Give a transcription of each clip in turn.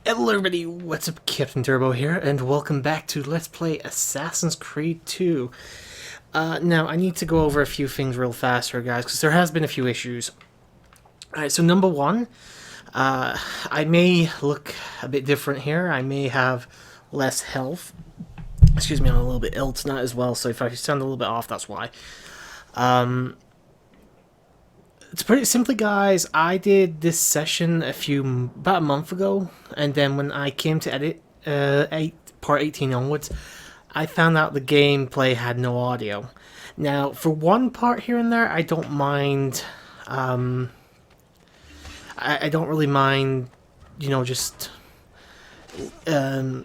Hello everybody, what's up? Captain Turbo here, and welcome back to Let's Play Assassin's Creed 2. Now, I need to go over a few things real fast here, guys, because there has been a few issues. Alright, so number one, I may look a bit different here. I may have less health. Excuse me, I'm a little bit ill tonight as well, so if I sound a little bit off, that's why. It's pretty simply, guys. I did this session about a month ago, and then when I came to edit part 18 onwards, I found out the gameplay had no audio. Now, for one part here and there, I don't mind. I don't really mind, just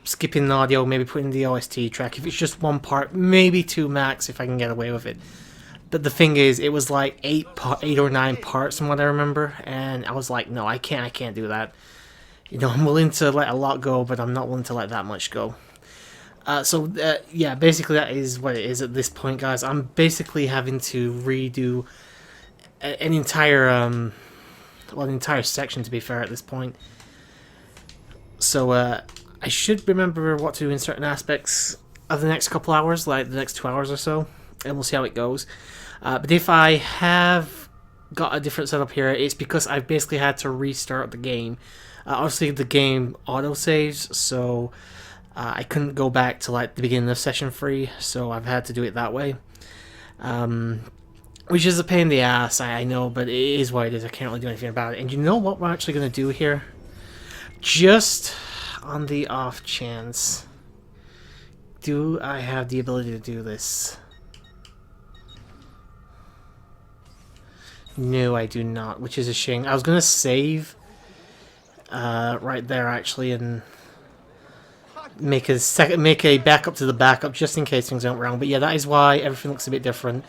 skipping the audio, maybe putting the OST track. If it's just one part, maybe two max, if I can get away with it. But the thing is, it was like 8 or 9 parts from what I remember, and I was like, no, I can't do that. I'm willing to let a lot go, but I'm not willing to let that much go. Yeah, basically that is what it is at this point, guys. I'm basically having to redo an entire, an entire section, to be fair, at this point. So, I should remember what to do in certain aspects of the next couple hours, like the next 2 hours or so, and we'll see how it goes. But if I have got a different setup here, it's because I've basically had to restart the game. Obviously, the game auto-saves, so I couldn't go back to like the beginning of session 3, so I've had to do it that way. Which is a pain in the ass, I know, but it is what it is. I can't really do anything about it. And you know what we're actually going to do here? Just on the off chance, do I have the ability to do this? No, I do not, which is a shame. I was going to save right there, actually, and make a backup to the backup, just in case things went wrong. But yeah, that is why everything looks a bit different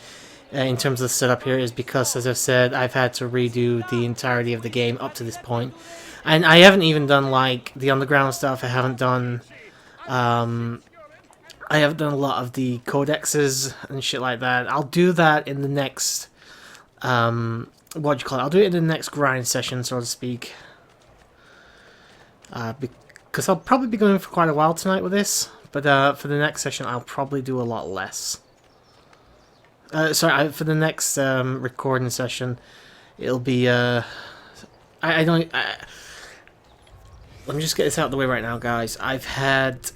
in terms of the setup here, is because, as I've said, I've had to redo the entirety of the game up to this point. And I haven't even done, like, the underground stuff. I haven't done a lot of the codexes and shit like that. I'll do that in the next... what do you call it? I'll do it in the next grind session, so to speak. Because I'll probably be going for quite a while tonight with this, but for the next session, I'll probably do a lot less. For the next recording session, it'll be let me just get this out of the way right now, guys. I've had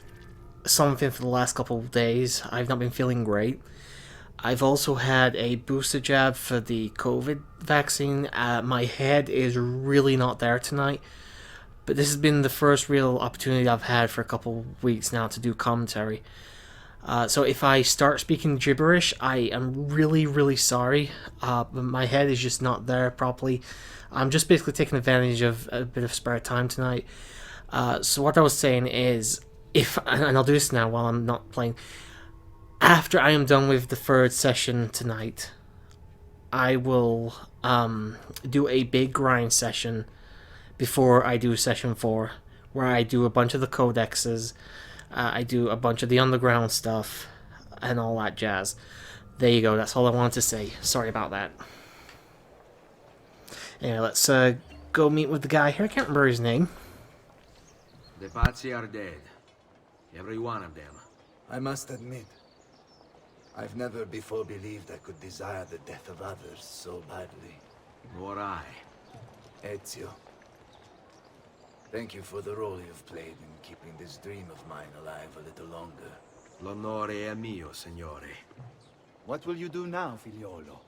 something for the last couple of days. I've not been feeling great. I've also had a booster jab for the COVID vaccine. My head is really not there tonight, but this has been the first real opportunity I've had for a couple of weeks now to do commentary. So if I start speaking gibberish, I am really, really sorry, but my head is just not there properly. I'm just basically taking advantage of a bit of spare time tonight. So what I was saying is, and I'll do this now while I'm not playing, after I am done with the third session tonight, I will do a big grind session before I do session 4, where I do a bunch of the codexes, I do a bunch of the underground stuff, and all that jazz. There you go, that's all I wanted to say. Sorry about that. Anyway, let's go meet with the guy here. I can't remember his name. The Pazzi are dead. Every one of them. I must admit, I've never before believed I could desire the death of others so badly. Nor I. Ezio, thank you for the role you've played in keeping this dream of mine alive a little longer. L'onore è mio, signore. What will you do now, figliolo?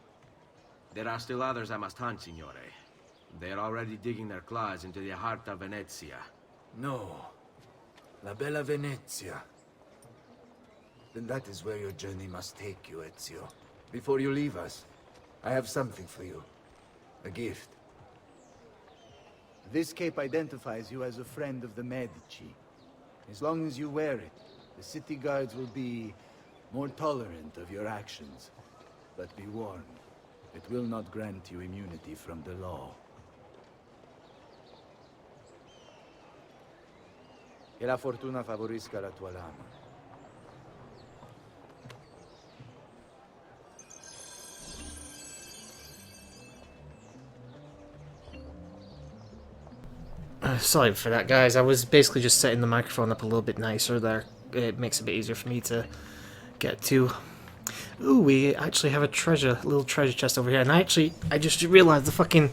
There are still others I must hunt, signore. They are already digging their claws into the heart of Venezia. No. La bella Venezia. Then that is where your journey must take you, Ezio. Before you leave us, I have something for you. A gift. This cape identifies you as a friend of the Medici. As long as you wear it, the city guards will be more tolerant of your actions. But be warned, it will not grant you immunity from the law. Che la fortuna favorisca la tua lama. Sorry for that, guys. I was basically just setting the microphone up a little bit nicer there. It makes it a bit easier for me to get to. Ooh, we actually have a little treasure chest over here. And I just realized the fucking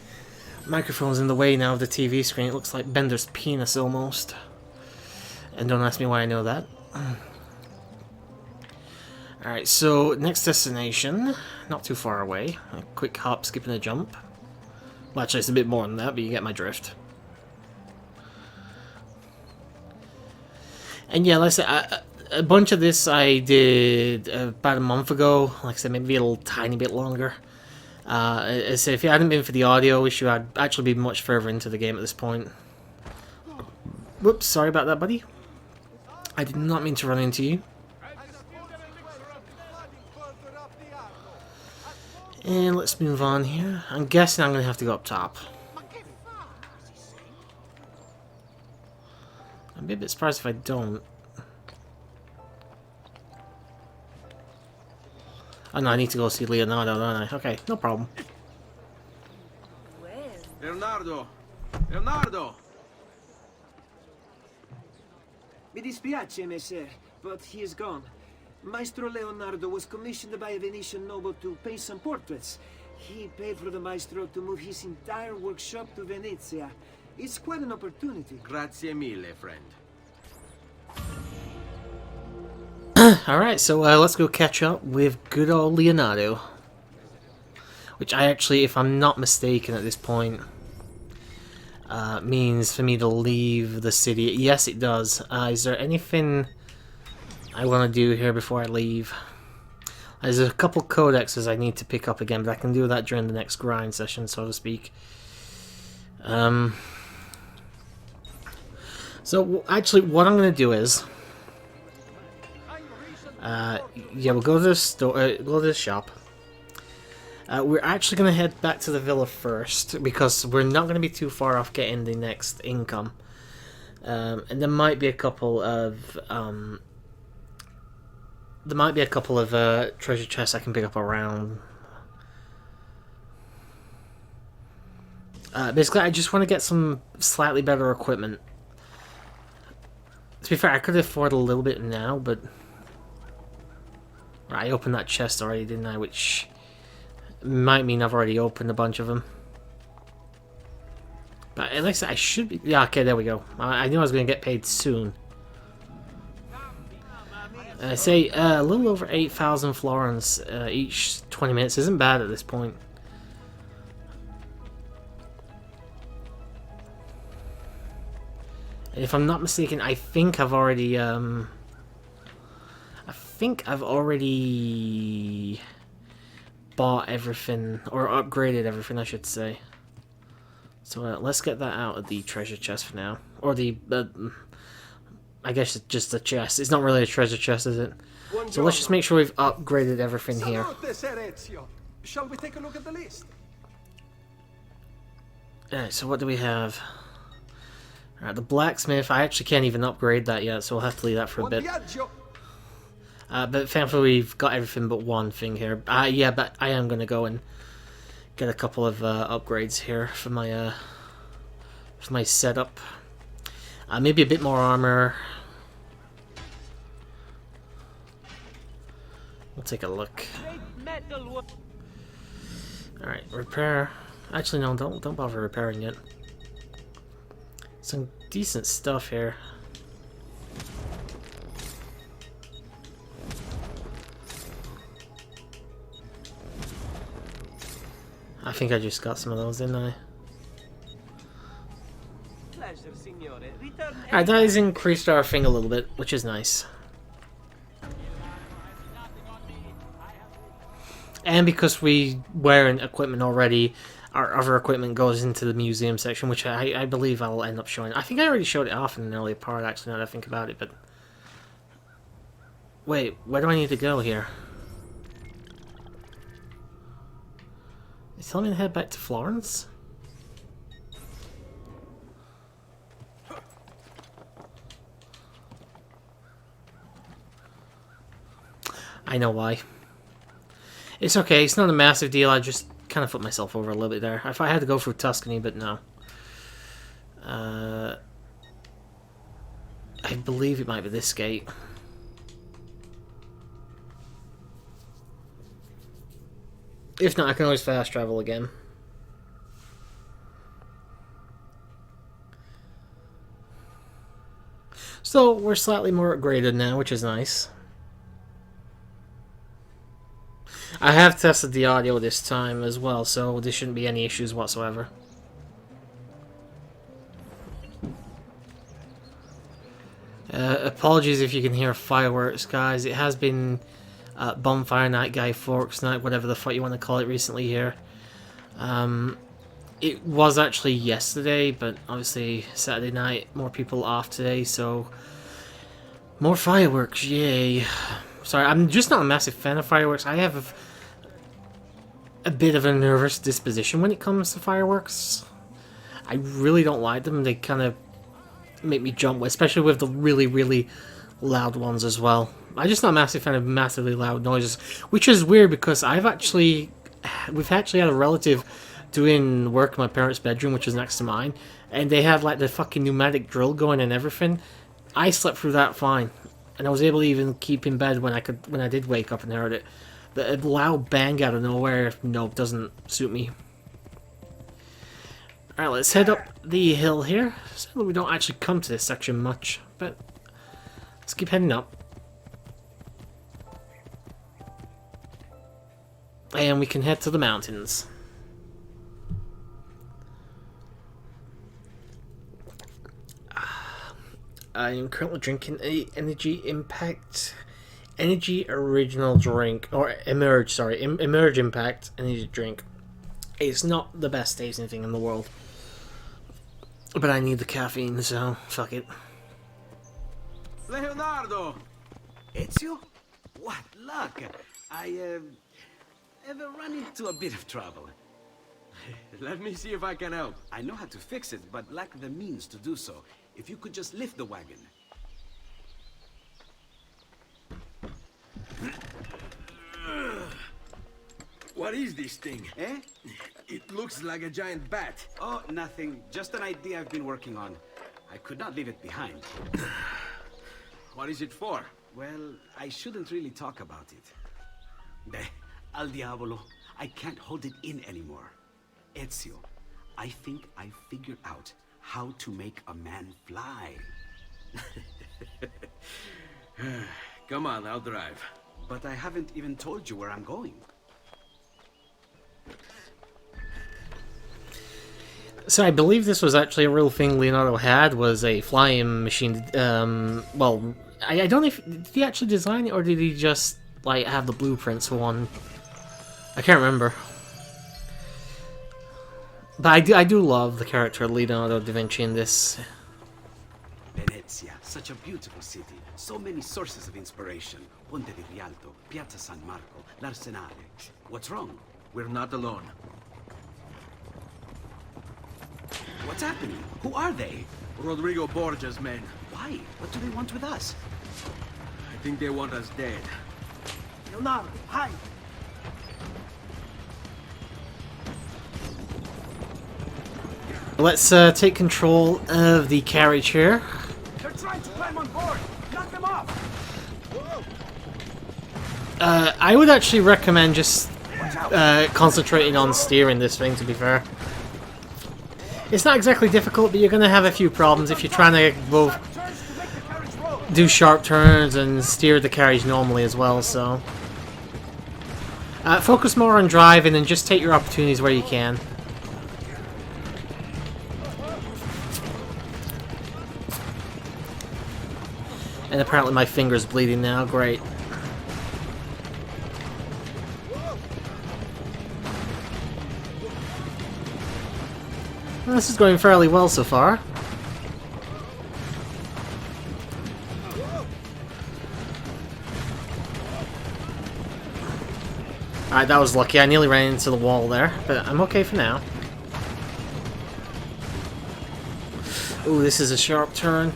microphone's in the way now of the TV screen. It looks like Bender's penis almost. And don't ask me why I know that. Alright, so next destination. Not too far away. A quick hop, skip, and a jump. Well, actually, it's a bit more than that, but you get my drift. And yeah, like I said, a bunch of this I did about a month ago. Like I said, maybe a little tiny bit longer. As I said, if it hadn't been for the audio issue, I'd actually be much further into the game at this point. Whoops, sorry about that, buddy. I did not mean to run into you. And let's move on here. I'm guessing I'm going to have to go up top. I'd be a bit surprised if I don't. Oh no, I need to go see Leonardo, don't I? Okay, no problem. Leonardo! Leonardo! Mi dispiace, messer, but he is gone. Maestro Leonardo was commissioned by a Venetian noble to paint some portraits. He paid for the maestro to move his entire workshop to Venezia. It's quite an opportunity. Grazie mille, friend. Alright, so let's go catch up with good old Leonardo. Which I actually, if I'm not mistaken at this point, means for me to leave the city. Yes, it does. Is there anything I want to do here before I leave? There's a couple codexes I need to pick up again, but I can do that during the next grind session, so to speak. So, actually, what I'm going to do is... yeah, we'll go to the store, go to the shop. We're actually going to head back to the villa first, because we're not going to be too far off getting the next income. And there might be a couple of... treasure chests I can pick up around. Basically, I just want to get some slightly better equipment. To be fair, I could afford a little bit now, but... I opened that chest already, didn't I? Which might mean I've already opened a bunch of them. But at least I should be... Yeah, okay, there we go. I knew I was going to get paid soon. I say a little over 8,000 florins each 20 minutes isn't bad at this point. And if I'm not mistaken, I think I've already bought everything, or upgraded everything, I should say. So let's get that out of the treasure chest for now, or the I guess it's just a chest. It's not really a treasure chest, is it? So let's just make sure we've upgraded everything here. Shall we take a look at the list? Alright, so what do we have? Alright, the blacksmith, I actually can't even upgrade that yet, so we'll have to leave that for a bit. But thankfully we've got everything but one thing here. Yeah, but I am going to go and get a couple of upgrades here for my setup. Maybe a bit more armor. We'll take a look. Alright, repair. Actually, no, don't bother repairing yet. Some decent stuff here. I think I just got some of those, didn't I? Alright, that has increased our thing a little bit, which is nice. And because we wearing equipment already, our other equipment goes into the museum section, which I believe I'll end up showing. I think I already showed it off in an earlier part, actually, now that I think about it, but... Wait, where do I need to go here? Is he telling me to head back to Florence? I know why. It's okay, it's not a massive deal, I just kind of put myself over a little bit there. If I had to go through Tuscany, but no. I believe it might be this gate. If not, I can always fast travel again. So, we're slightly more upgraded now, which is nice. I have tested the audio this time as well, so there shouldn't be any issues whatsoever. Apologies if you can hear fireworks, guys. It has been Bonfire Night, Guy Fawkes Night, whatever the fuck you want to call it recently here. It was actually yesterday, but obviously Saturday night, more people off today, so more fireworks, yay. Sorry, I'm just not a massive fan of fireworks. I have a bit of a nervous disposition when it comes to fireworks. I really don't like them. They kind of make me jump, especially with the really, really loud ones as well. I'm just not a massive fan of massively loud noises, which is weird because we've actually had a relative doing work in my parents' bedroom, which is next to mine, and they had like the fucking pneumatic drill going and everything. I slept through that fine, and I was able to even keep in bed when I did wake up and heard it. The loud bang out of nowhere, no, doesn't suit me. Alright, let's head up the hill here. So we don't actually come to this section much, but let's keep heading up. And we can head to the mountains. I am currently drinking a Energy Original Drink, or Emerge Impact Energy Drink. It's not the best tasting thing in the world, but I need the caffeine, so fuck it. Leonardo! Ezio? What luck! I have run into a bit of trouble. Let me see if I can help. I know how to fix it, but lack the means to do so. If you could just lift the wagon. What is this thing? Eh? It looks like a giant bat. Oh, nothing. Just an idea I've been working on. I could not leave it behind. What is it for? Well, I shouldn't really talk about it. Al diavolo. I can't hold it in anymore. Ezio, I think I figured out how to make a man fly. Come on, I'll drive. But I haven't even told you where I'm going. So I believe this was actually a real thing Leonardo had, was a flying machine. Well, I don't know if did he actually design it or did he just like have the blueprints for one. I can't remember. But I do love the character Leonardo da Vinci in this. Venezia, such a beautiful city. So many sources of inspiration. Ponte di Rialto, Piazza San Marco, l'Arsenale. What's wrong? We're not alone. What's happening? Who are they? Rodrigo Borgia's men. Why? What do they want with us? I think they want us dead. Leonardo, hide! Let's take control of the carriage here. They're trying to climb on board! Knock them off! I would actually recommend just concentrating on steering this thing, to be fair. It's not exactly difficult, but you're going to have a few problems if you're trying to both do sharp turns and steer the carriage normally as well, so... focus more on driving and just take your opportunities where you can. And apparently my finger's bleeding now, great. Well, this is going fairly well so far. Alright, that was lucky. I nearly ran into the wall there, but I'm okay for now. Ooh, this is a sharp turn.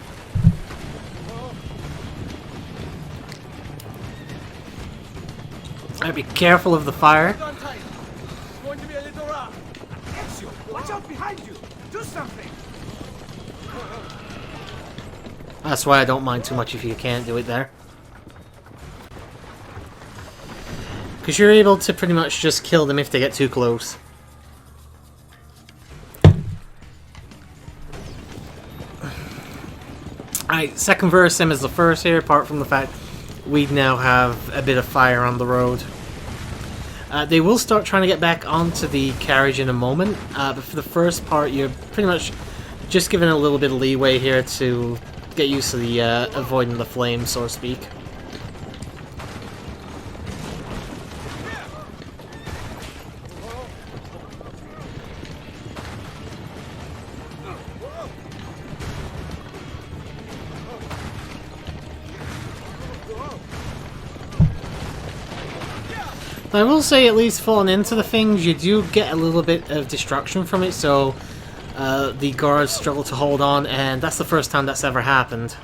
Alright, be careful of the fire. It's going to be a little rough. Ezio, watch out behind you! Do something! That's why I don't mind too much if you can't do it there. Because you're able to pretty much just kill them if they get too close. Alright, second verse, same as the first here, apart from the fact we now have a bit of fire on the road. They will start trying to get back onto the carriage in a moment, but for the first part you're pretty much just given a little bit of leeway here to get used to the avoiding the flames, so to speak. I will say, at least falling into the things, you do get a little bit of destruction from it, so the guards struggle to hold on, and that's the first time that's ever happened.